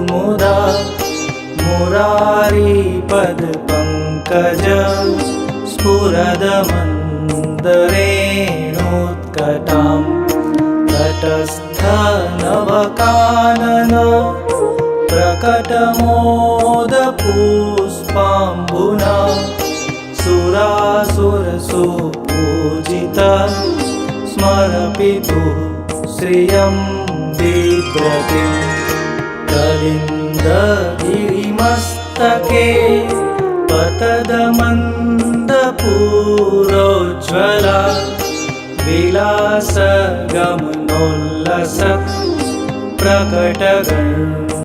मुदा मुरारीपदपङ्कज स्फुरदमन्दरेणोत्कटां तटस्थनवकानन प्रकटमोदपुष्पाम्बुना सुरासुरसुपूजिता स्मरपितुः श्रियं बिभ्रतिं कलिन्दगिरिमस्तके पतदमन्दपूरोज्ज्वला विलासगमनोल्लसत् प्रकटगण